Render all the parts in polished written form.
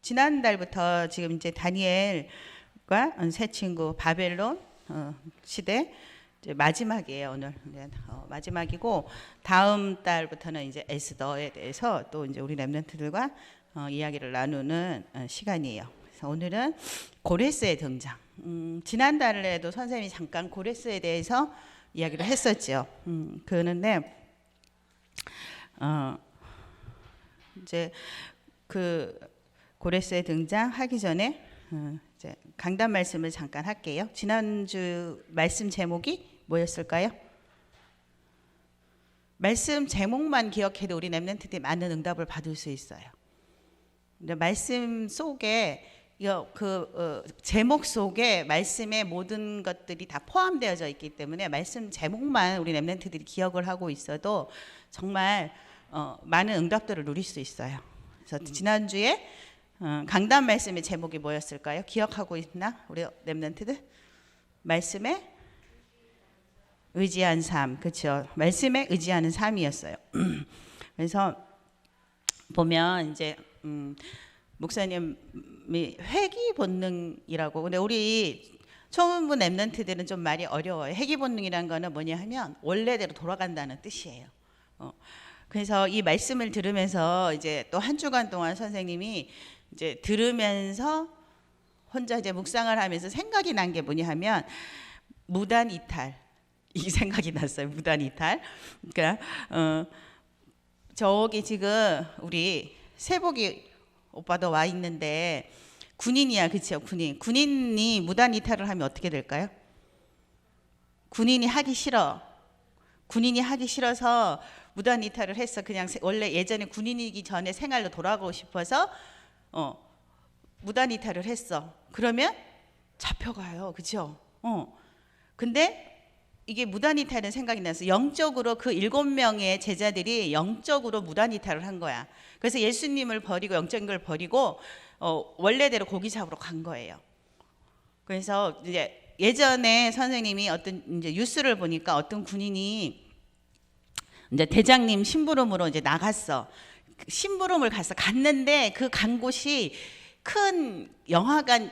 지난달부터 지금 이제 다니엘과 새 친구 바벨론 시대 이제 마지막이에요. 오늘 마지막이고 다음 달부터는 이제 에스더에 대해서 또 이제 우리 렘넌트들과 이야기를 나누는 시간이에요. 그래서 오늘은 고레스의 등장. 지난달에도 선생님이 잠깐 고레스에 대해서 이야기를 했었죠. 그런데 이제 그 고레스의 등장하기 전에 이제 강단 말씀을 잠깐 할게요. 지난주 말씀 제목이 뭐였을까요? 말씀 제목만 기억해도 우리 렘넌트들이 많은 응답을 받을 수 있어요. 근데 말씀 속에 제목 속에 말씀의 모든 것들이 다 포함되어져 있기 때문에 말씀 제목만 우리 렘넌트들이 기억을 하고 있어도 정말 많은 응답들을 누릴 수 있어요. 그래서 지난주에 강단 말씀의 제목이 뭐였을까요? 기억하고 있나? 우리 렘넌트들? 말씀에 의지한 삶. 그렇죠. 말씀에 의지하는 삶이었어요. 그래서 보면 이제 목사님이 회귀 본능이라고. 근데 우리 처음 본 렘넌트들은 좀 말이 어려워요. 회귀 본능이라는 거는 뭐냐 하면 원래대로 돌아간다는 뜻이에요. 그래서 이 말씀을 들으면서 이제 또 한 주간 동안 선생님이 이제 들으면서 혼자 이제 묵상을 하면서 생각이 난 게 뭐냐 하면 무단 이탈. 이 생각이 났어요. 무단 이탈. 그러니까 저기 지금 우리 세복이 오빠도 와 있는데 군인이야, 그렇죠? 군인이 무단 이탈을 하면 어떻게 될까요? 군인이 하기 싫어서 무단 이탈을 했어. 그냥 원래 예전에 군인이기 전에 생활로 돌아가고 싶어서 무단 이탈을 했어. 그러면 잡혀가요, 그렇죠? 근데 이게 무단 이탈은 생각이 나서 영적으로 그 7명의 제자들이 영적으로 무단 이탈을 한 거야. 그래서 예수님을 버리고 영적인 걸 버리고 원래대로 고기 잡으러 간 거예요. 그래서 이제 예전에 선생님이 어떤 이제 뉴스를 보니까 어떤 군인이 이제 대장님 심부름으로 이제 나갔어. 심부름을 갔는데 그 간 곳이 큰 영화관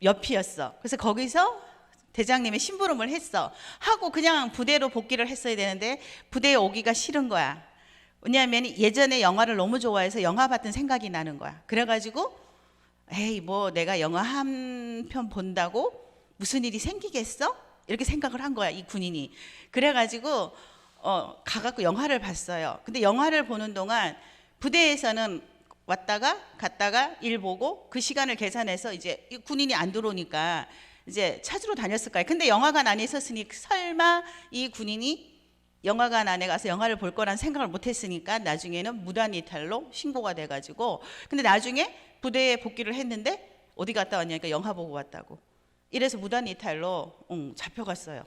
옆이었어. 그래서 거기서 대장님의 심부름을 했어. 하고 그냥 부대로 복귀를 했어야 되는데 부대에 오기가 싫은 거야. 왜냐하면 예전에 영화를 너무 좋아해서 영화 봤던 생각이 나는 거야. 그래가지고 에이 뭐 내가 영화 한 편 본다고 무슨 일이 생기겠어? 이렇게 생각을 한 거야, 이 군인이. 그래가지고 가갖고 영화를 봤어요. 근데 영화를 보는 동안 부대에서는 왔다가 갔다가 일 보고 그 시간을 계산해서 이제 이 군인이 안 들어오니까 이제 찾으러 다녔을 거예요. 근데 영화관 안에 있었으니 설마 이 군인이 영화관 안에 가서 영화를 볼 거란 생각을 못 했으니까 나중에는 무단 이탈로 신고가 돼가지고, 근데 나중에 부대에 복귀를 했는데 어디 갔다 왔냐니까 영화 보고 왔다고. 이래서 무단 이탈로 잡혀갔어요.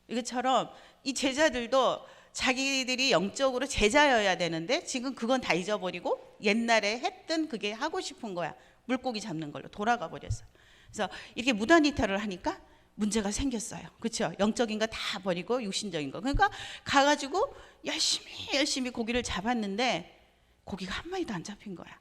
이것처럼 이 제자들도 자기들이 영적으로 제자여야 되는데 지금 그건 다 잊어버리고 옛날에 했던 그게 하고 싶은 거야. 물고기 잡는 걸로 돌아가 버렸어요. 그래서 이렇게 무단 이탈을 하니까 문제가 생겼어요. 그렇죠? 영적인 거 다 버리고 육신적인 거. 그러니까 가가지고 열심히 고기를 잡았는데 고기가 한 마리도 안 잡힌 거야.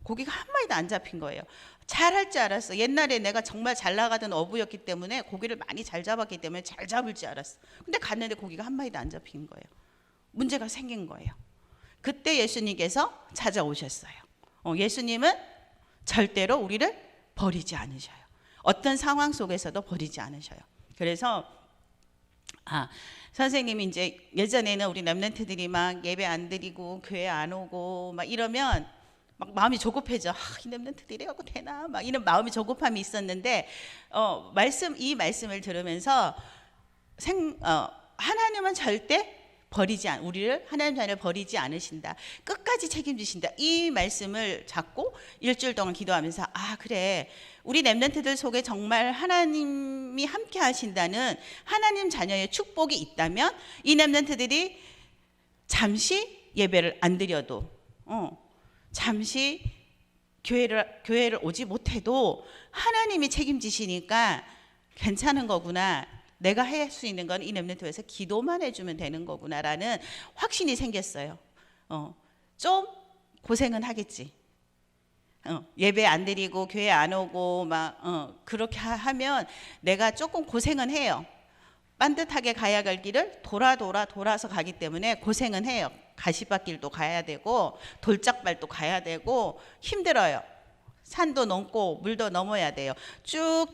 고기가 한 마리도 안 잡힌 거예요. 잘할 줄 알았어. 옛날에 내가 정말 잘 나가던 어부였기 때문에 고기를 많이 잘 잡았기 때문에 잘 잡을 줄 알았어. 근데 갔는데 고기가 한 마리도 안 잡힌 거예요. 문제가 생긴 거예요. 그때 예수님께서 찾아오셨어요. 예수님은 절대로 우리를 버리지 않으셔요. 어떤 상황 속에서도 버리지 않으셔요. 그래서 선생님이 이제 예전에는 우리 렘넌트들이 막 예배 안 드리고 교회 안 오고 막 이러면 막 마음이 조급해져. 이 렘넌트들이 이래갖고 되나? 막 이런 마음이 조급함이 있었는데 이 말씀을 들으면서 하나님은 절대 우리를 하나님 자녀를 버리지 않으신다. 끝까지 책임지신다. 이 말씀을 잡고 일주일 동안 기도하면서 그래. 우리 렘넌트들 속에 정말 하나님이 함께 하신다는 하나님 자녀의 축복이 있다면 이 렘넌트들이 잠시 예배를 안 드려도 잠시 교회를 오지 못해도 하나님이 책임지시니까 괜찮은 거구나. 내가 할 수 있는 건 이 렘넌트에서 기도만 해주면 되는 거구나라는 확신이 생겼어요. 좀 고생은 하겠지. 예배 안 드리고 교회 안 오고 막 그렇게 하면 내가 조금 고생은 해요. 반듯하게 가야 갈 길을 돌아서 가기 때문에 고생은 해요. 가시밭길도 가야 되고 돌짝발도 가야 되고 힘들어요. 산도 넘고 물도 넘어야 돼요. 쭉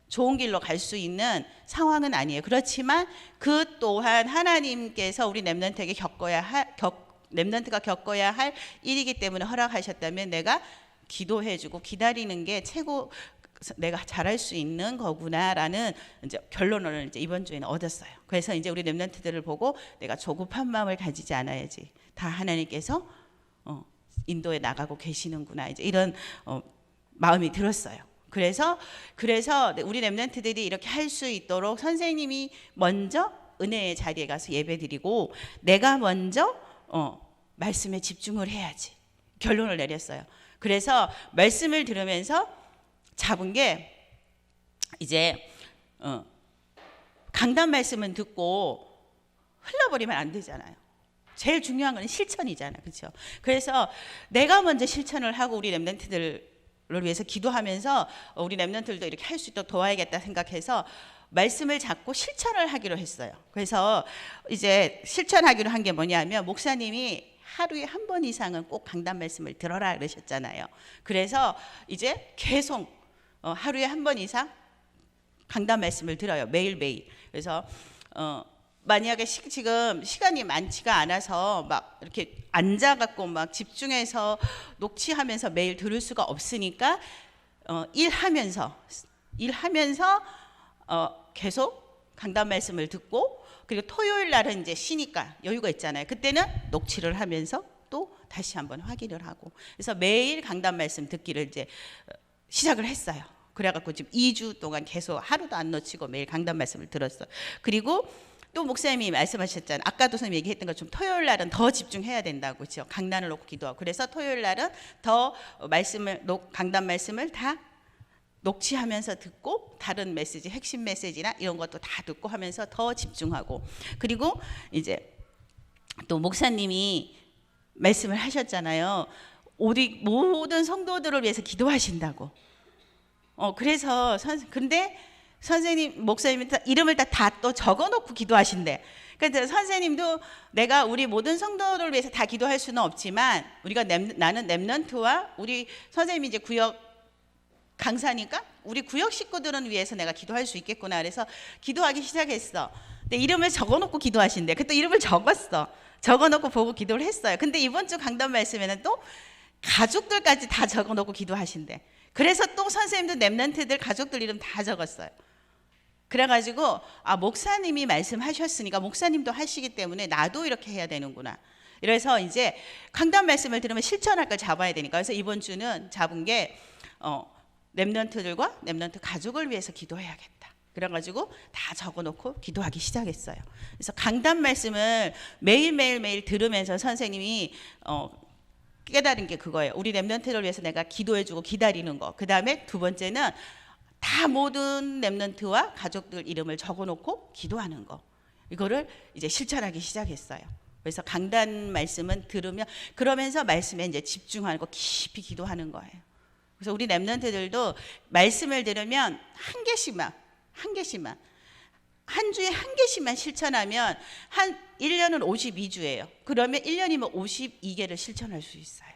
좋은 길로 갈 수 있는 상황은 아니에요. 그렇지만 그 또한 하나님께서 우리 렘넌트에게 렘넌트가 겪어야 할 일이기 때문에 허락하셨다면 내가 기도해주고 기다리는 게 최고 내가 잘할 수 있는 거구나라는 이제 결론을 이제 이번 주에는 얻었어요. 그래서 이제 우리 렘넌트들을 보고 내가 조급한 마음을 가지지 않아야지. 다 하나님께서 인도에 나가고 계시는구나. 이제 이런 마음이 들었어요. 그래서 우리 렘넌트들이 이렇게 할 수 있도록 선생님이 먼저 은혜의 자리에 가서 예배드리고 내가 먼저 말씀에 집중을 해야지. 결론을 내렸어요. 그래서 말씀을 들으면서 잡은 게 이제 강단 말씀은 듣고 흘러버리면 안 되잖아요. 제일 중요한 건 실천이잖아요. 그렇죠? 그래서 내가 먼저 실천을 하고 우리 렘넌트들을 위해서 기도하면서 우리 렘넌트들도 이렇게 할 수 있도록 도와야겠다 생각해서 말씀을 잡고 실천을 하기로 했어요. 그래서 이제 실천하기로 한 게 뭐냐면 목사님이 하루에 한 번 이상은 꼭 강단 말씀을 들어라 그러셨잖아요. 그래서 이제 계속 하루에 한 번 이상 강단 말씀을 들어요. 매일매일. 그래서 만약에 지금 시간이 많지가 않아서 막 이렇게 앉아갖고 막 집중해서 녹취하면서 매일 들을 수가 없으니까 일하면서 계속 강단 말씀을 듣고 그리고 토요일 날은 이제 쉬니까 여유가 있잖아요. 그때는 녹취를 하면서 또 다시 한번 확인을 하고 그래서 매일 강단 말씀 듣기를 이제 시작을 했어요. 그래갖고 지금 2주 동안 계속 하루도 안 놓치고 매일 강단 말씀을 들었어요. 그리고 또 목사님이 말씀하셨잖아요. 아까도 선생님 얘기했던 것처럼 토요일 날은 더 집중해야 된다고 그렇죠. 강단을 놓고 기도하고 그래서 토요일 날은 더 강단 말씀을 다 녹취하면서 듣고 다른 메시지 핵심 메시지나 이런 것도 다 듣고 하면서 더 집중하고 그리고 이제 또 목사님이 말씀을 하셨잖아요. 우리 모든 성도들을 위해서 기도하신다고. 그래서 근데 선생님 목사님이 이름을 다 또 적어놓고 기도하신대. 그래서 선생님도 내가 우리 모든 성도들을 위해서 다 기도할 수는 없지만 우리가 나는 렘넌트와 우리 선생님이 이제 구역 강사니까 우리 구역 식구들은 위해서 내가 기도할 수 있겠구나. 그래서 기도하기 시작했어. 근데 이름을 적어놓고 기도하신대. 그때 이름을 적어놓고 보고 기도를 했어요. 근데 이번 주 강단 말씀에는 또 가족들까지 다 적어놓고 기도하신대. 그래서 또 선생님도 렘넌트들 가족들 이름 다 적었어요. 그래가지고 목사님이 말씀하셨으니까 목사님도 하시기 때문에 나도 이렇게 해야 되는구나. 그래서 이제 강단 말씀을 들으면 실천할 걸 잡아야 되니까 그래서 이번 주는 잡은 게 렘넌트들과 렘넌트 가족을 위해서 기도해야겠다. 그래가지고 다 적어놓고 기도하기 시작했어요. 그래서 강단 말씀을 매일 들으면서 선생님이 깨달은 게 그거예요. 우리 렘넌트를 위해서 내가 기도해주고 기다리는 거. 그 다음에 두 번째는 다 모든 렘넌트와 가족들 이름을 적어놓고 기도하는 거. 이거를 이제 실천하기 시작했어요. 그래서 강단 말씀은 들으면 그러면서 말씀에 이제 집중하고 깊이 기도하는 거예요. 그래서 우리 렘넌트들도 말씀을 들으면 한 개씩만 한 주에 한 개씩만 실천하면 한 1년은 52주예요. 그러면 1년이면 52개를 실천할 수 있어요.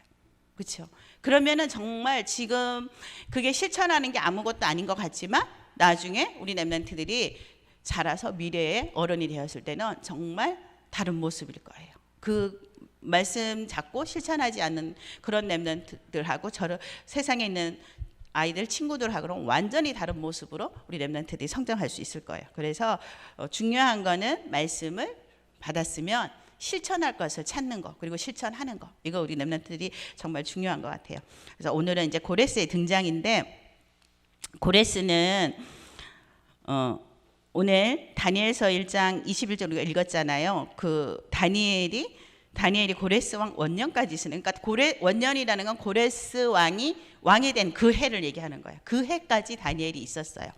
그렇죠? 그러면은 정말 지금 그게 실천하는 게 아무것도 아닌 것 같지만 나중에 우리 렘넌트들이 자라서 미래에 어른이 되었을 때는 정말 다른 모습일 거예요. 그 말씀 잡고 실천하지 않는 그런 렘넌트들하고 세상에 있는 아이들 친구들하고는 완전히 다른 모습으로 우리 렘넌트들이 성장할 수 있을 거예요. 그래서 중요한 거는 말씀을 받았으면 실천할 것을 찾는 거 그리고 실천하는 거 이거 우리 렘넌트들이 정말 중요한 것 같아요. 그래서 오늘은 이제 고레스의 등장인데 고레스는 오늘 다니엘서 1장 21절 우리가 읽었잖아요. 그 다니엘이 고레스 왕 원년까지 있으니까 원년이라는 건 고레스 왕이 된 그 해를 얘기하는 거예요. 그 해까지 다니엘이 있었어요.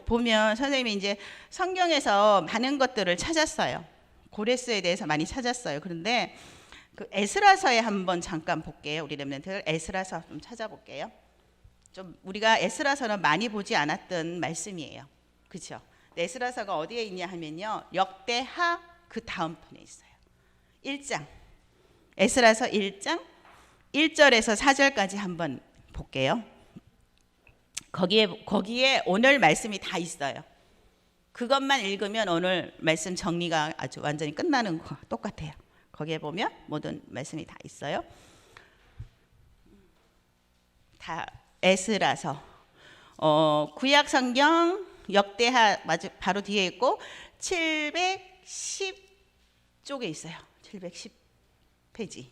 보면 선생님이 이제 성경에서 많은 것들을 찾았어요. 고레스에 대해서 많이 찾았어요. 그런데 그 에스라서에 한번 잠깐 볼게요. 우리 렘넌트들 에스라서 좀 찾아볼게요. 좀 우리가 에스라서는 많이 보지 않았던 말씀이에요. 그렇죠? 에스라서가 어디에 있냐 하면요. 역대하 그 다음 편에 있어요. 1장. 에스라서 1장 1절에서 4절까지 한번 볼게요. 거기에 오늘 말씀이 다 있어요. 그것만 읽으면 오늘 말씀 정리가 아주 완전히 끝나는 거 똑같아요. 거기에 보면 모든 말씀이 다 있어요. 다 에스라서 구약 성경 역대하 바로 뒤에 있고 710쪽에 있어요. 710페이지.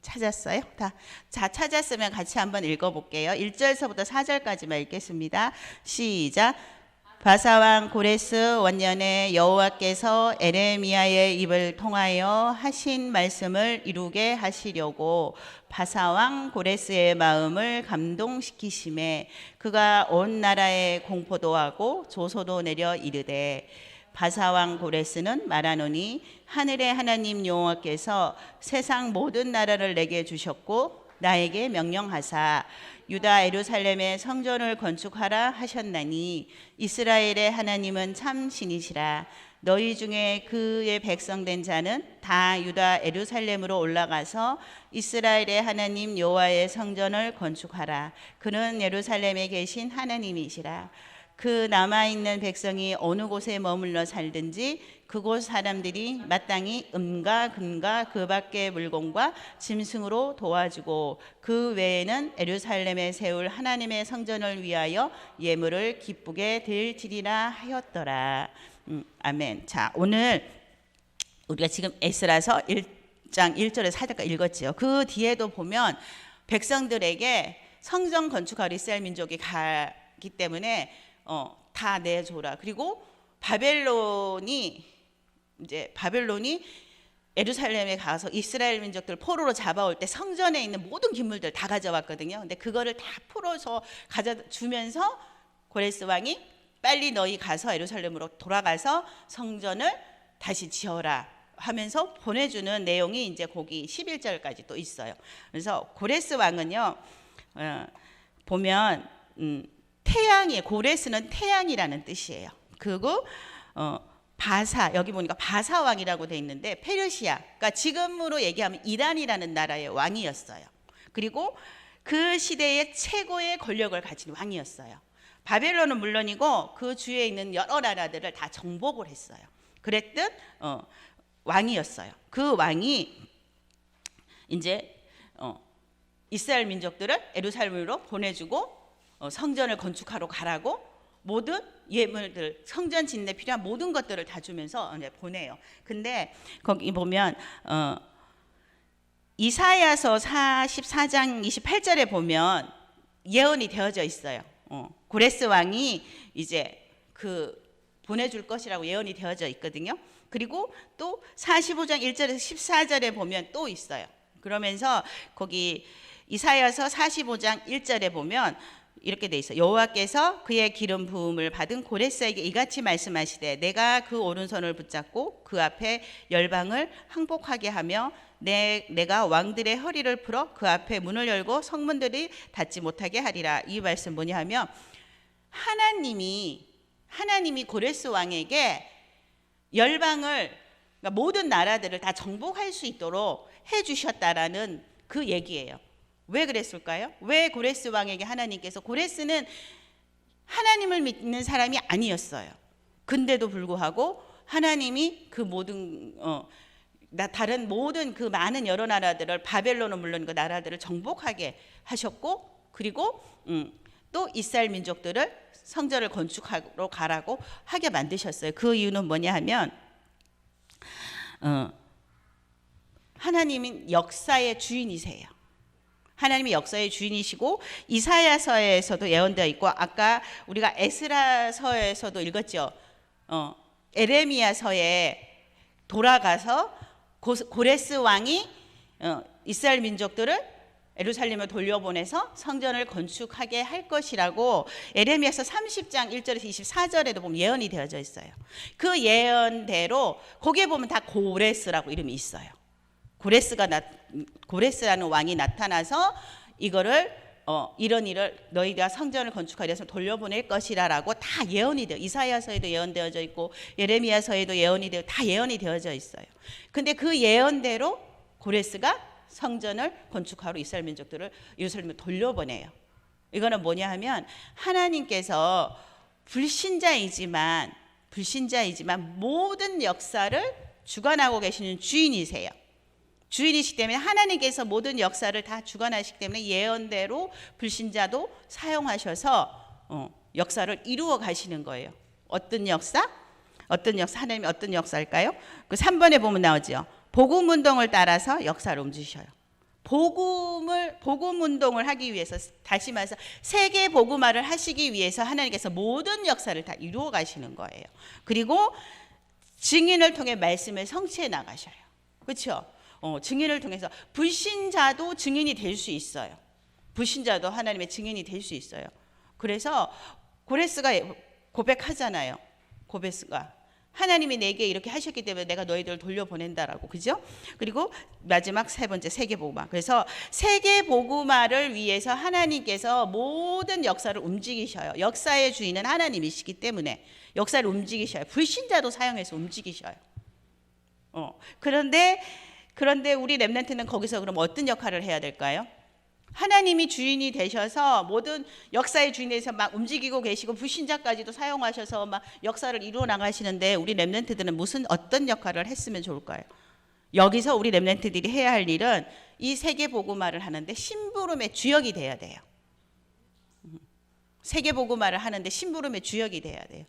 찾았어요? 자, 찾았으면 같이 한번 읽어볼게요. 1절서부터 4절까지만 읽겠습니다. 시작. 바사왕 고레스 원년에 여호와께서 에레미야의 입을 통하여 하신 말씀을 이루게 하시려고 바사왕 고레스의 마음을 감동시키심에 그가 온 나라에 공포도 하고 조소도 내려 이르되 바사왕 고레스는 말하노니 하늘의 하나님 여호와께서 세상 모든 나라를 내게 주셨고 나에게 명령하사 유다 예루살렘의 성전을 건축하라 하셨나니 이스라엘의 하나님은 참 신이시라. 너희 중에 그의 백성된 자는 다 유다 예루살렘으로 올라가서 이스라엘의 하나님 여호와의 성전을 건축하라. 그는 예루살렘에 계신 하나님이시라. 그 남아있는 백성이 어느 곳에 머물러 살든지 그곳 사람들이 마땅히 금과 그 밖의 물건과 짐승으로 도와주고 그 외에는 예루살렘에 세울 하나님의 성전을 위하여 예물을 기쁘게 드리리라 하였더라. 아멘. 자, 오늘 우리가 지금 에스라서 1장 1절에서 4절까지 읽었지요. 그 뒤에도 보면 백성들에게 성전 건축하러 이스라엘 민족이 가기 때문에 다 내줘라. 그리고 바벨론이 예루살렘에 가서 이스라엘 민족들 포로로 잡아올 때 성전에 있는 모든 기물들 다 가져왔거든요. 근데 그거를 다 풀어서 가져주면서 고레스 왕이 빨리 너희 가서 예루살렘으로 돌아가서 성전을 다시 지어라 하면서 보내주는 내용이 이제 거기 11절까지 또 있어요. 그래서 고레스 왕은요, 보면 고레스는 태양이라는 뜻이에요. 그리고 바사, 여기 보니까 바사 왕이라고 돼 있는데 페르시아, 그러니까 지금으로 얘기하면 이란이라는 나라의 왕이었어요. 그리고 그 시대의 최고의 권력을 가진 왕이었어요. 바벨론은 물론이고 그 주위에 있는 여러 나라들을 다 정복을 했어요. 그랬던 왕이었어요. 그 왕이 이제 이스라엘 민족들을 예루살렘으로 보내주고 성전을 건축하러 가라고 모든 예물들, 성전 짓는 데 필요한 모든 것들을 다 주면서 보내요. 근데 거기 보면 이사야서 44장 28절에 보면 예언이 되어져 있어요. 고레스 왕이 이제 보내줄 것이라고 예언이 되어져 있거든요. 그리고 또 45장 1절에서 14절에 보면 또 있어요. 그러면서 거기 이사야서 45장 1절에 보면 이렇게 돼 있어요. 여호와께서 그의 기름 부음을 받은 고레스에게 이같이 말씀하시되 내가 그 오른손을 붙잡고 그 앞에 열방을 항복하게 하며 내가 왕들의 허리를 풀어 그 앞에 문을 열고 성문들이 닫지 못하게 하리라. 이 말씀 뭐냐 하면 하나님이 고레스 왕에게 열방을, 그러니까 모든 나라들을 다 정복할 수 있도록 해주셨다라는 그 얘기예요. 왜 그랬을까요? 왜 고레스 왕에게 하나님께서, 고레스는 하나님을 믿는 사람이 아니었어요. 근데도 불구하고 하나님이 그 모든 다른 모든 그 많은 여러 나라들을, 바벨론은 물론 그 나라들을 정복하게 하셨고, 그리고 또 이스라엘 민족들을 성전을 건축하러 가라고 하게 만드셨어요. 그 이유는 뭐냐 하면 하나님은 역사의 주인이세요. 하나님이 역사의 주인이시고 이사야서에서도 예언되어 있고 아까 우리가 에스라서에서도 읽었죠. 에레미야서에 돌아가서 고레스 왕이 이스라엘 민족들을 예루살렘을 돌려보내서 성전을 건축하게 할 것이라고 에레미야서 30장 1절에서 24절에도 보면 예언이 되어져 있어요. 그 예언대로 거기에 보면 다 고레스라고 이름이 있어요. 고레스라는 왕이 나타나서 이거를 이런 일을 너희가 성전을 건축하려 해서 돌려보낼 것이라라고 다 예언이 되어, 이사야서에도 예언되어져 있고 예레미야서에도 예언이 되어, 다 예언이 되어져 있어요. 근데 그 예언대로 고레스가 성전을 건축하러 이스라엘 민족들을 예루살렘을 돌려보내요. 이거는 뭐냐 하면 하나님께서 불신자이지만 모든 역사를 주관하고 계시는 주인이세요. 주인이시기 때문에 하나님께서 모든 역사를 다 주관하시기 때문에 예언대로 불신자도 사용하셔서 역사를 이루어 가시는 거예요. 어떤 역사? 하나님이 어떤 역사일까요? 그 3번에 보면 나오죠. 복음 운동을 따라서 역사를 움직이셔요. 복음 운동을 하기 위해서, 다시 말해서 세계 복음화를 하시기 위해서 하나님께서 모든 역사를 다 이루어 가시는 거예요. 그리고 증인을 통해 말씀을 성취해 나가셔요. 그렇죠? 증인을 통해서 불신자도 증인이 될 수 있어요. 불신자도 하나님의 증인이 될 수 있어요. 그래서 고레스가 고백하잖아요. 고레스가 하나님이 내게 이렇게 하셨기 때문에 내가 너희들을 돌려보낸다라고. 그죠? 그리고 마지막 세 번째 세계복음화. 그래서 세계복음화를 위해서 하나님께서 모든 역사를 움직이셔요. 역사의 주인은 하나님이시기 때문에 역사를 움직이셔요. 불신자도 사용해서 움직이셔요. 그런데 우리 렘넌트는 거기서 그럼 어떤 역할을 해야 될까요? 하나님이 주인이 되셔서 모든 역사의 주인이 되셔서 막 움직이고 계시고 불신자까지도 사용하셔서 막 역사를 이루어 나가시는데 우리 렘넌트들은 어떤 역할을 했으면 좋을까요? 여기서 우리 렘넌트들이 해야 할 일은 이 세계 복음화를 하는데 심부름의 주역이 돼야 돼요. 세계 복음화를 하는데 심부름의 주역이 돼야 돼요.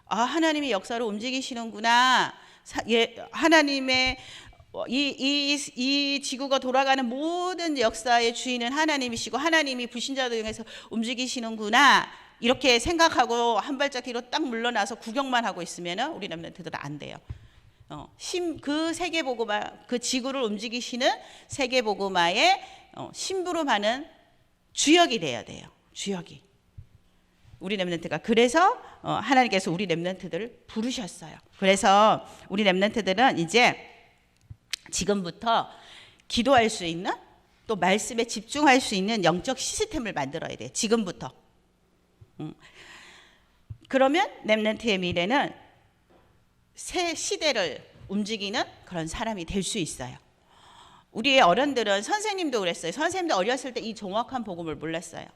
하나님이 역사를 움직이시는구나. 하나님의 이 지구가 돌아가는 모든 역사의 주인은 하나님이시고 하나님이 불신자들 중에서 움직이시는구나, 이렇게 생각하고 한 발짝 뒤로 딱 물러나서 구경만 하고 있으면 우리 렘넌트들은 안 돼요. 그 세계복음화, 그 지구를 움직이시는 세계복음화에 심부름하는 주역이 돼야 돼요. 주역이. 우리 렘넌트가. 그래서 하나님께서 우리 렘넌트들을 부르셨어요. 그래서 우리 렘넌트들은 이제 지금부터 기도할 수 있는, 또 말씀에 집중할 수 있는 영적 시스템을 만들어야 돼요. 지금부터. 그러면 렘넌트의 미래는 새 시대를 움직이는 그런 사람이 될 수 있어요. 우리의 어른들은, 선생님도 그랬어요. 선생님도 어렸을 때 이 정확한 복음을 몰랐어요.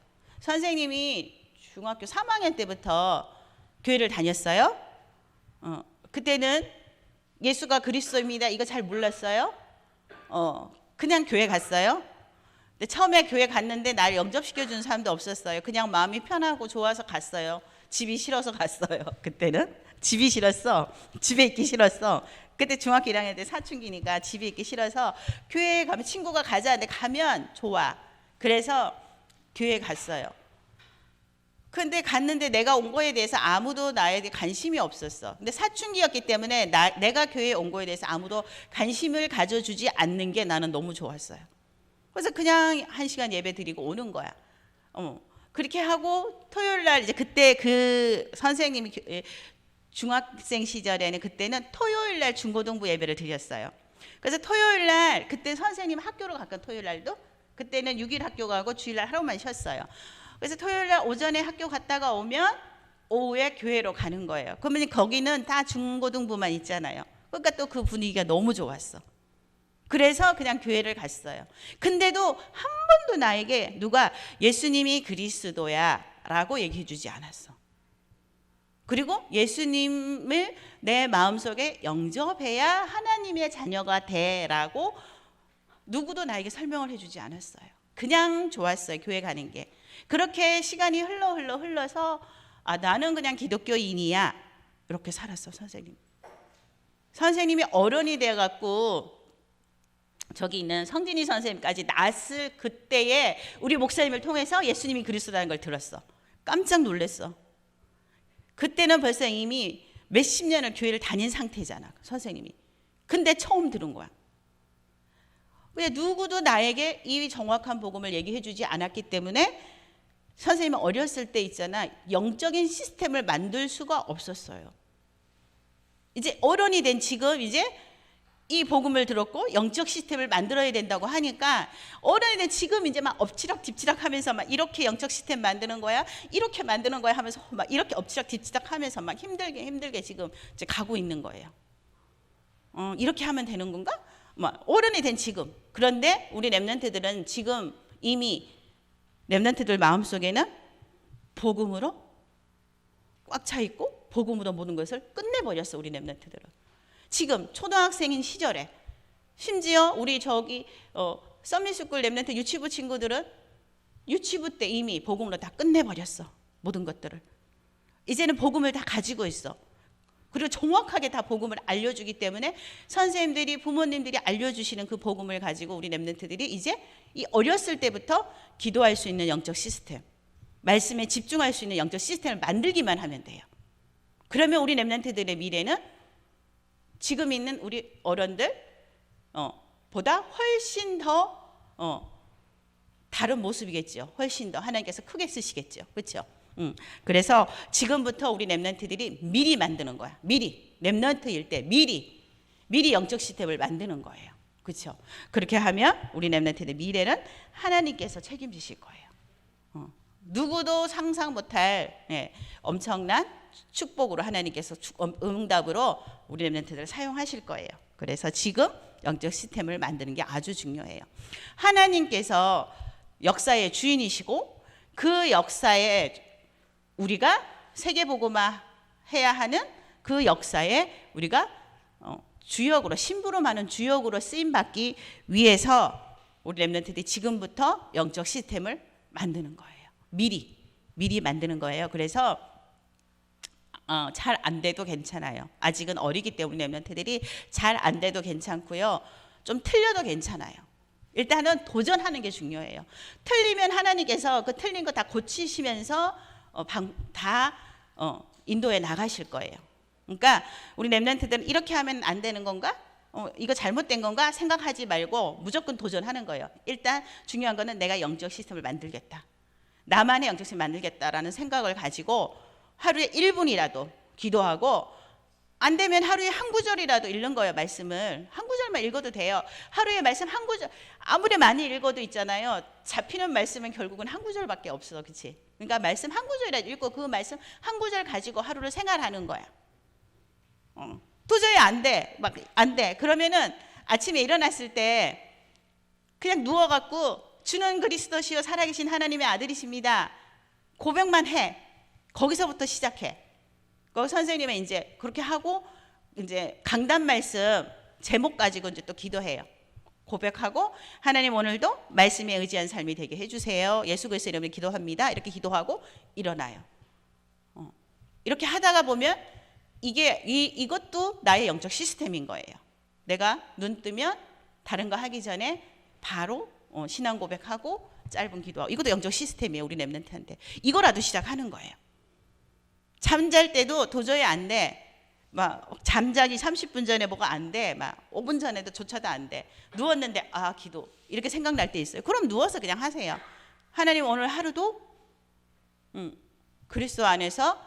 선생님이 중학교 3학년 때부터 교회를 다녔어요. 그때는 예수가 그리스도입니다, 이거 잘 몰랐어요. 그냥 교회 갔어요. 근데 처음에 교회 갔는데 날 영접시켜주는 사람도 없었어요. 그냥 마음이 편하고 좋아서 갔어요. 집이 싫어서 갔어요. 그때는 집이 싫었어. 집에 있기 싫었어. 그때 중학교 1학년 때 사춘기니까 집에 있기 싫어서 교회에 가면 친구가 가자 하는데 가면 좋아. 그래서 교회에 갔어요. 근데 갔는데 내가 온 거에 대해서 아무도 나에게 관심이 없었어. 근데 사춘기였기 때문에 내가 교회에 온 거에 대해서 아무도 관심을 가져주지 않는 게 나는 너무 좋았어요. 그래서 그냥 1시간 예배 드리고 오는 거야. 그렇게 하고 토요일 날 이제 그때 그 선생님이 중학생 시절에는 그때는 토요일 날 중고등부 예배를 드렸어요. 그래서 토요일 날 그때 선생님 학교로 갔건 토요일 날도 그때는 6일 학교 가고 주일 날 하루만 쉬었어요. 그래서 토요일 날 오전에 학교 갔다가 오면 오후에 교회로 가는 거예요. 그러면 거기는 다 중고등부만 있잖아요. 그러니까 또 그 분위기가 너무 좋았어. 그래서 그냥 교회를 갔어요. 근데도 한 번도 나에게 누가 예수님이 그리스도야 라고 얘기해 주지 않았어. 그리고 예수님을 내 마음속에 영접해야 하나님의 자녀가 돼라고 누구도 나에게 설명을 해주지 않았어요. 그냥 좋았어요, 교회 가는 게. 그렇게 시간이 흘러서 나는 그냥 기독교인이야, 이렇게 살았어. 선생님이 어른이 돼갖고 저기 있는 성진이 선생님까지 낳았을 그때에 우리 목사님을 통해서 예수님이 그리스도라는 걸 들었어. 깜짝 놀랐어. 그때는 벌써 이미 몇십 년을 교회를 다닌 상태잖아, 선생님이. 근데 처음 들은 거야. 근데 누구도 나에게 이 정확한 복음을 얘기해 주지 않았기 때문에 선생님은 어렸을 때 있잖아, 영적인 시스템을 만들 수가 없었어요. 이제 어른이 된 지금 이제 이 복음을 들었고 영적 시스템을 만들어야 된다고 하니까 어른이는 지금 이제 막 엎치락 뒤치락 하면서 막 이렇게 영적 시스템 만드는 거야, 이렇게 만드는 거야 하면서 막 이렇게 엎치락 뒤치락 하면서 막 힘들게 지금 이제 가고 있는 거예요. 이렇게 하면 되는 건가? 막 어른이 된 지금. 그런데 우리 렘넌트들은 지금 이미 렘넌트들 마음속에는 복음으로 꽉 차 있고 복음으로 모든 것을 끝내버렸어. 우리 렘넌트들은 지금 초등학생인 시절에, 심지어 우리 저기 썸밋스쿨 렘넌트 유치부 친구들은 유치부 때 이미 복음으로 다 끝내버렸어. 모든 것들을 이제는 복음을 다 가지고 있어. 그리고 정확하게 다 복음을 알려주기 때문에 선생님들이, 부모님들이 알려주시는 그 복음을 가지고 우리 렘넌트들이 이제 이 어렸을 때부터 기도할 수 있는 영적 시스템, 말씀에 집중할 수 있는 영적 시스템을 만들기만 하면 돼요. 그러면 우리 렘넌트들의 미래는 지금 있는 우리 어른들 보다 훨씬 더 다른 모습이겠죠. 훨씬 더 하나님께서 크게 쓰시겠죠. 그렇죠? 그래서 지금부터 우리 렘넌트들이 미리 만드는 거야. 미리 렘넌트일 때 미리 영적 시스템을 만드는 거예요. 그렇죠? 그렇게 하면 우리 렘넌트의 미래는 하나님께서 책임지실 거예요. 누구도 상상 못할 엄청난 축복으로 하나님께서 응답으로 우리 렘넌트들을 사용하실 거예요. 그래서 지금 영적 시스템을 만드는 게 아주 중요해요. 하나님께서 역사의 주인이시고 그 역사에 우리가 세계복음화 해야 하는 그 역사에 우리가 주역으로, 신부로 많은 주역으로 쓰임받기 위해서 우리 렘넌트들이 지금부터 영적 시스템을 만드는 거예요. 미리 만드는 거예요. 그래서 잘 안 돼도 괜찮아요. 아직은 어리기 때문에 렘넌트들이 잘 안 돼도 괜찮고요. 좀 틀려도 괜찮아요. 일단은 도전하는 게 중요해요. 틀리면 하나님께서 그 틀린 거 다 고치시면서 다 인도에 나가실 거예요. 그러니까 우리 렘넌트들은 이렇게 하면 안 되는 건가? 이거 잘못된 건가? 생각하지 말고 무조건 도전하는 거예요. 일단 중요한 거는 내가 영적 시스템을 만들겠다. 나만의 영적 시스템을 만들겠다라는 생각을 가지고 하루에 1분이라도 기도하고, 안 되면 하루에 한 구절이라도 읽는 거예요. 말씀을 한 구절만 읽어도 돼요. 하루에 말씀 한 구절, 아무리 많이 읽어도 있잖아요, 잡히는 말씀은 결국은 한 구절밖에 없어. 그렇지? 그러니까 말씀 한 구절이라도 읽고 그 말씀 한 구절 가지고 하루를 생활하는 거야. 도저히 안 돼. 막 안 돼. 그러면은 아침에 일어났을 때 그냥 누워갖고 주는 그리스도시요 살아계신 하나님의 아들이십니다. 고백만 해. 거기서부터 시작해. 그 선생님은 이제 그렇게 하고 이제 강단 말씀 제목 가지고 이제 또 기도해요. 고백하고, 하나님 오늘도 말씀에 의지한 삶이 되게 해주세요. 예수 그리스도 이름으로 기도합니다. 이렇게 기도하고 일어나요. 이렇게 하다가 보면 이것도 나의 영적 시스템인 거예요. 내가 눈 뜨면 다른 거 하기 전에 바로 신앙 고백하고 짧은 기도하고, 이것도 영적 시스템이에요. 우리 렘넌트한테 이거라도 시작하는 거예요. 잠잘 때도 도저히 안 돼. 막 잠자기 30분 전에 뭐가 안 돼. 막 5분 전에도 조차도 안 돼. 누웠는데 기도 이렇게 생각날 때 있어요. 그럼 누워서 그냥 하세요. 하나님 오늘 하루도 그리스도 안에서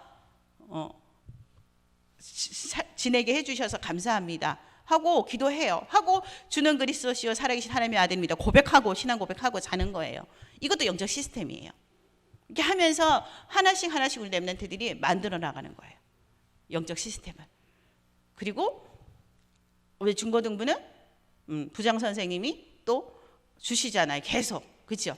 지내게 해주셔서 감사합니다 하고 기도해요. 하고 주는 그리스도시요 살아계신 하나님의 아들입니다 고백하고 신앙 고백하고 자는 거예요. 이것도 영적 시스템이에요. 이렇게 하면서 하나씩 우리 렘넌트들이 만들어 나가는 거예요. 영적 시스템을. 그리고 우리 중고등부는 부장 선생님이 또 주시잖아요. 계속. 그렇죠?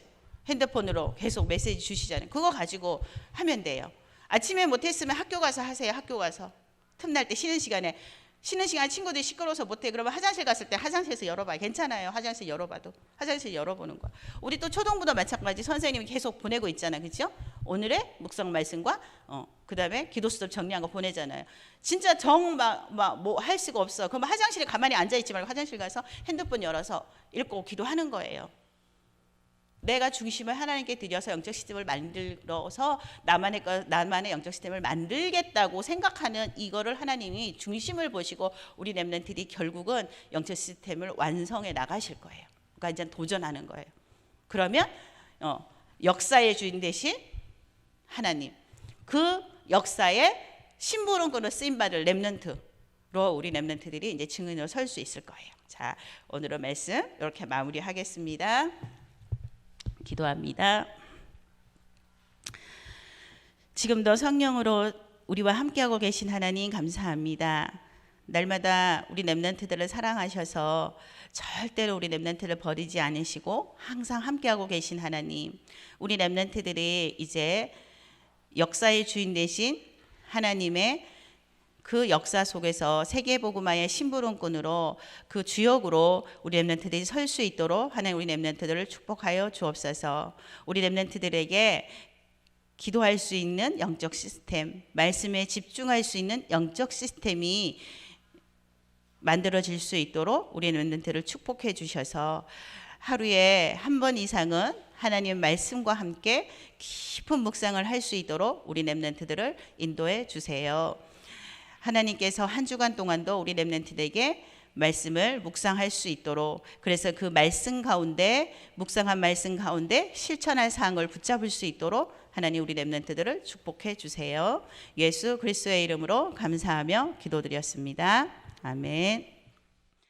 핸드폰으로 계속 메시지 주시잖아요. 그거 가지고 하면 돼요. 아침에 못했으면 학교 가서 하세요. 학교 가서. 틈날 때 쉬는 시간에 친구들이 시끄러워서 못해. 그러면 화장실 갔을 때 화장실에서 열어봐요. 괜찮아요. 화장실 열어봐도. 화장실 열어보는 거야. 우리 또 초등부도 마찬가지. 선생님이 계속 보내고 있잖아요. 그렇죠? 오늘의 묵상 말씀과 그 다음에 기도 수업 정리한 거 보내잖아요. 진짜 뭐 할 수가 없어. 그럼 화장실에 가만히 앉아있지 말고 화장실 가서 핸드폰 열어서 읽고 기도하는 거예요. 내가 중심을 하나님께 드려서 영적 시스템을 만들어서 나만의 영적 시스템을 만들겠다고 생각하는 이거를 하나님이 중심을 보시고 우리 렘넌트들이 결국은 영적 시스템을 완성해 나가실 거예요. 그러니까 이제 도전하는 거예요. 그러면 역사의 주인 대신 하나님, 그 역사에 심부름꾼으로 쓰임받을 렘넌트, 우리 렘넌트들이 이제 증인으로 설 수 있을 거예요. 자, 오늘의 말씀 이렇게 마무리하겠습니다. 기도합니다. 지금도 성령으로 우리와 함께하고 계신 하나님 감사합니다. 날마다 우리 렘넌트들을 사랑하셔서 절대로 우리 렘넌트를 버리지 않으시고 항상 함께하고 계신 하나님, 우리 렘넌트들이 이제 역사의 주인 되신 하나님의 그 역사 속에서 세계복음화의 심부름꾼으로 그 주역으로 우리 렘넌트들이 설 수 있도록 하나님 우리 렘넌트들을 축복하여 주옵소서. 우리 렘넌트들에게 기도할 수 있는 영적 시스템, 말씀에 집중할 수 있는 영적 시스템이 만들어질 수 있도록 우리 렘넌트를 축복해 주셔서 하루에 한 번 이상은 하나님의 말씀과 함께 깊은 묵상을 할 수 있도록 우리 렘넌트들을 인도해 주세요. 하나님께서 한 주간 동안도 우리 렘넌트들에게 말씀을 묵상할 수 있도록, 그래서 그 말씀 가운데, 묵상한 말씀 가운데 실천할 사항을 붙잡을 수 있도록 하나님 우리 렘넌트들을 축복해 주세요. 예수 그리스도의 이름으로 감사하며 기도드렸습니다. 아멘.